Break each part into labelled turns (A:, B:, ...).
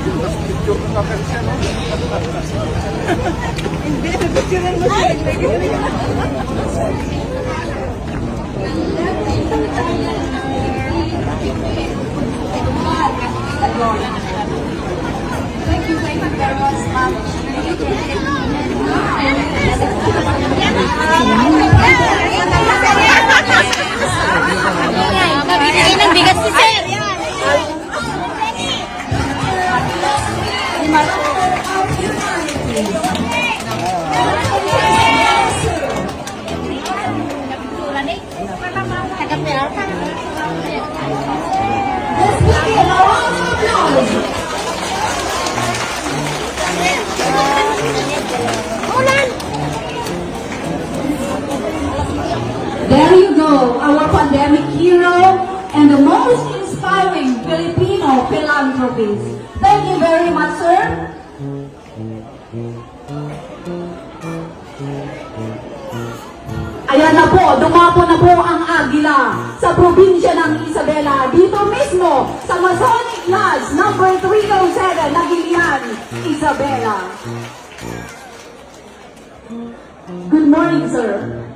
A: Hindi, nagpicturean mo siya.
B: Thank you very much, ma'am. Mabibigay ng bigas si Sir.
C: There you go, our pandemic hero and the most inspiring Filipino philanthropist. Thank you very much, sir. Ayan na po, dumapo na po ang Agila sa probinsya ng Isabela. Dito mismo sa Masonic Lodge number 307, Nagilian, Isabela. Good morning, sir.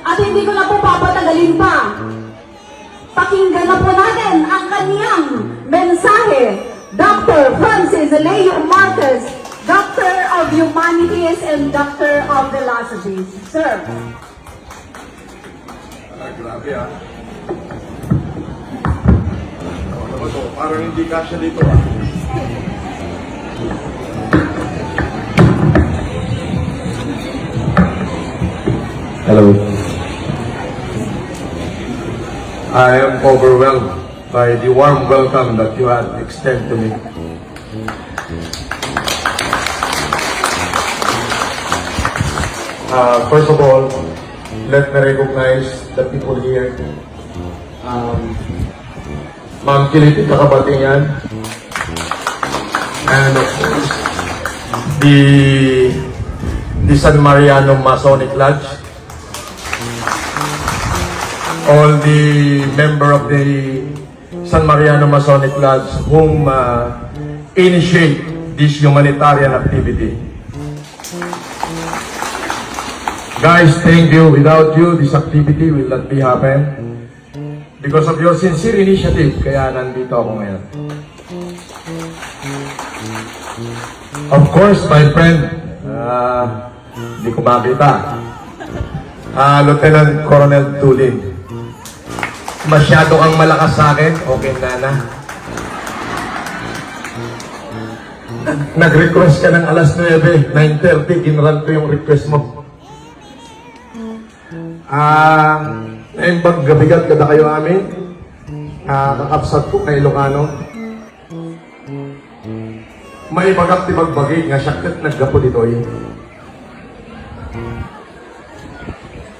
C: At hindi ko na po papatagalin pa. Pakinggan na po natin ang kaniyang mensahe. Dr. Francis Leo Marquez, Doctor of Humanities and Doctor of Philosophy. Sir.
D: Grabe ah. Ano to? Parang hindi kasya dito ah. Hello. I am overwhelmed by the warm welcome that you have extended to me. First of all, let me recognize the people here. Ma'am Kiliti Kakabatingan, and of course, the San Mariano Masonic Lodge. All the member of the San Mariano Masonic Lodge whom initiate this humanitarian activity. Guys, thank you. Without you, this activity will not be happen. Because of your sincere initiative, kaya nandito ako ngayon. Of course, my friend, hindi ko makita. Lieutenant Colonel Tulin. Masyado kang malakas sa akin, okay na. Nag-request ka ng alas 9, 9:30, ginran ko yung request mo. Naimbag gabigat kada kayo amin. Kakapsat ko kay Ilocano. May bagap tibagbagi nga syakit naggapo dito eh.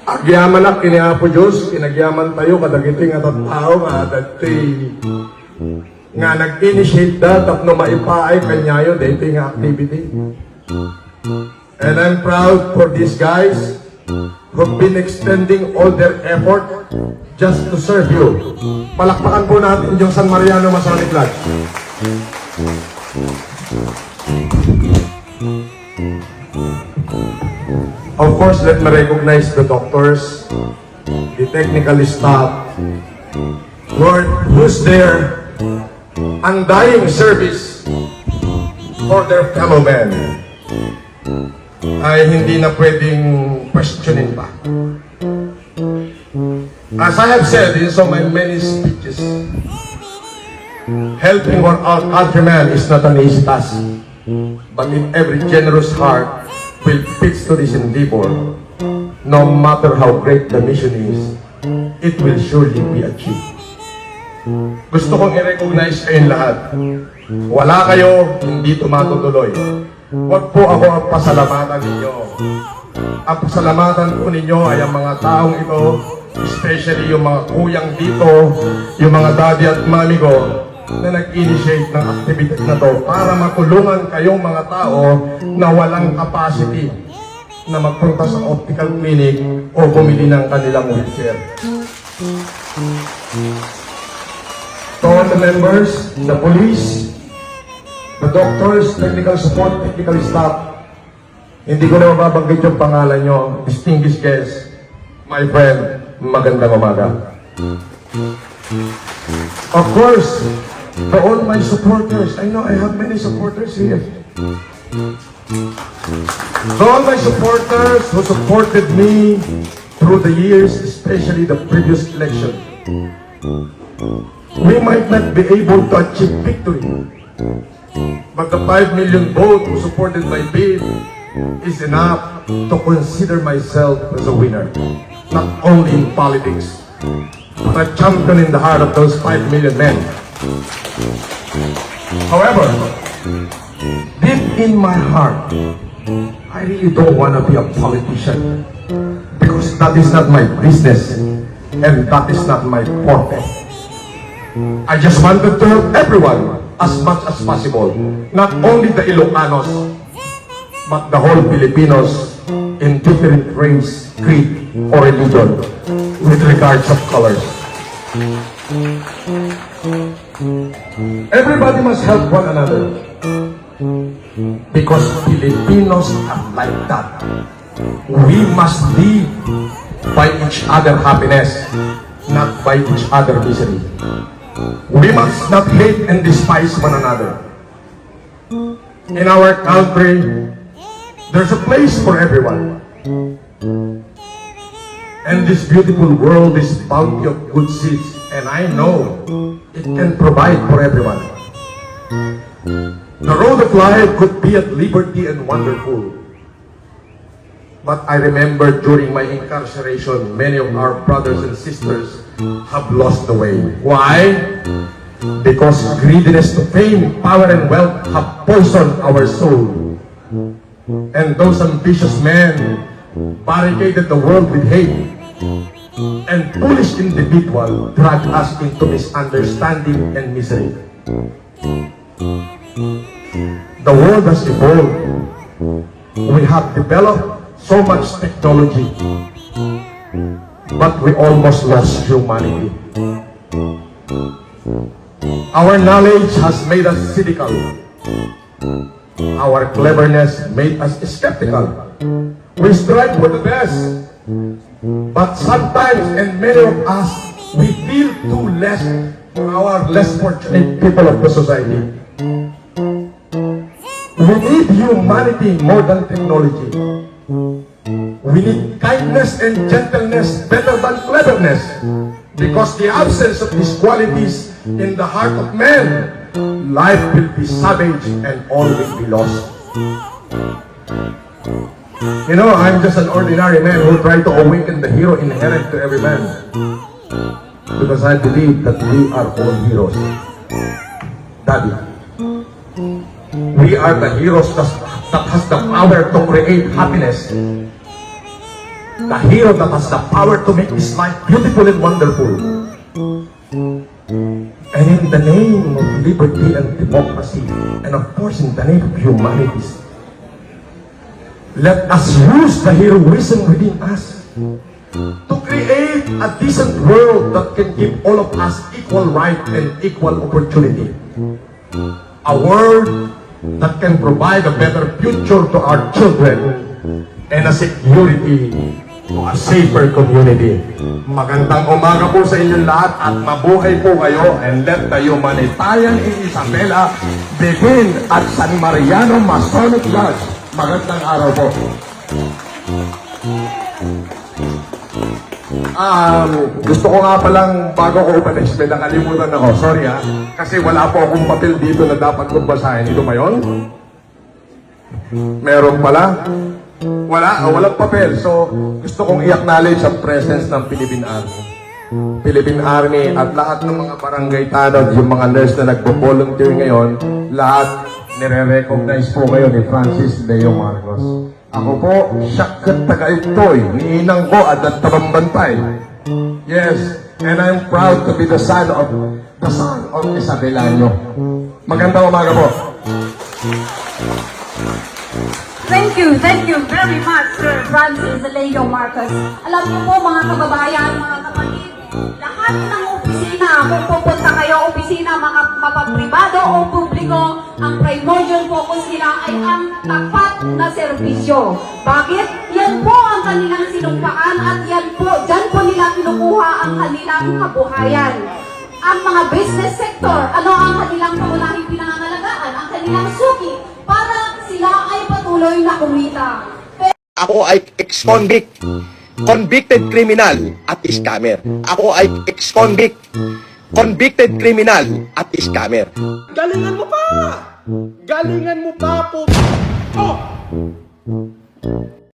D: Agyaman na kiniapo Diyos, kinagyaman tayo kadagiting at tao nga dati nga nag-initiate da tapno maipaay kanyayo dati nga activity. And I'm proud for these guys who've been extending all their effort just to serve you. Palakpakan po natin yung San Mariano Masonic Lodge. Of course, let me recognize the doctors, the technical staff, who's there, undying service for their fellow men. Ay hindi na pwedeng questionin pa. As I have said in so many speeches, helping our countrymen is not an easy task, but in every generous heart will pitch to this endeavor. No matter how great the mission is, it will surely be achieved. Gusto kong i-recognize kayong lahat. Wala kayo, hindi tumatutuloy. Huwag po ako ang pasalamatan ninyo. Ang pasalamatan po ninyo ay ang mga taong ito, especially yung mga kuyang dito, yung mga daddy at mami ko, na nag-initiate ng activity na to para matulungan kayong mga tao na walang capacity na magpunta sa optical clinic o bumili ng kanilang wheelchair. To all the members, the police, the doctors, technical support, technical staff, hindi ko na mababanggit yung pangalan nyo, distinguished guests, my friend, magandang umaga. Of course, to all my supporters, I know I have many supporters here. To all my supporters who supported me through the years, especially the previous election, we might not be able to achieve victory, but the 5 million vote who supported my bid is enough to consider myself as a winner, not only in politics, but a champion in the heart of those 5 million men. However, deep in my heart, I really don't want to be a politician because that is not my business and that is not my forte. I just wanted to help everyone as much as possible, not only the Ilocanos, but the whole Filipinos in different race, creed, or religion with regards of colors. Everybody must help one another because Filipinos are like that. We must live by each other happiness, not by each other misery. We must not hate and despise one another. In our country, there's a place for everyone. And this beautiful world is bounty of good seeds, and I know it can provide for everyone. The road of life could be at liberty and wonderful. But I remember during my incarceration, many of our brothers and sisters have lost the way. Why? Because greediness to fame, power, and wealth have poisoned our soul. And those ambitious men barricaded the world with hate, and foolish individuals dragged us into misunderstanding and misery. The world has evolved. We have developed so much technology, but we almost lost humanity. Our knowledge has made us cynical. Our cleverness made us skeptical. We strive for the best, but sometimes, and many of us, we feel too less for our less fortunate people of the society. We need humanity more than technology. We need kindness and gentleness better than cleverness, because the absence of these qualities in the heart of man, life will be savage and all will be lost. You know, I'm just an ordinary man who tried to awaken the hero inherent to every man, because I believe that we are all heroes. Daddy, we are the heroes that has the power to create happiness. The hero that has the power to make this life beautiful and wonderful. And in the name of liberty and democracy, and of course in the name of humanity, let us use the heroism within us to create a decent world that can give all of us equal right and equal opportunity. A world that can provide a better future to our children and a security to a safer community. Magandang umaga po sa inyong lahat at mabuhay po kayo, and let the humanitarian in Isabela begin at San Mariano Masonic Lodge. Magandang araw po. Gusto ko nga palang, bago ko umalis, may nakalimutan ako. Sorry kasi wala po akong papel dito na dapat kong basahin. Ito ba yun? Meron pala? Walang papel. So, gusto kong i-acknowledge ang presence ng Philippine Army. Philippine Army at lahat ng mga barangay tanod, yung mga nurse na nagpo-volunteer ngayon, lahat nire-recognize po kayo ni Francis Leo Marcos. Ako po, Shakat Tagaytoy, ni Inang ko at Tabambantay. Yes, and I'm proud to be the son of Isabelano. Magandang umaga po.
C: Thank you very much, Sir Francis Leo Marcos. Alam niyo po, mga kababayan, mga kapatid, Lahat ng opisina, kung pupunta kayo, opisina, mga mapapribado o publiko, ang primordial focus nila ay ang tapat na serbisyo. Bakit? Yan po ang kanilang sinumpaan at yan po, dyan po nila kinukuha ang kanilang kabuhayan. Ang mga business sector, ano ang kanilang kaunahing pinangangalagaan? Ang kanilang suki para sila ay patuloy na kumita.
E: Ako ay ex-convict, convicted criminal at scammer. Ako ay ex-convict, convicted criminal at scammer.
F: Galingan mo pa! Galingan mo pa po! Oh!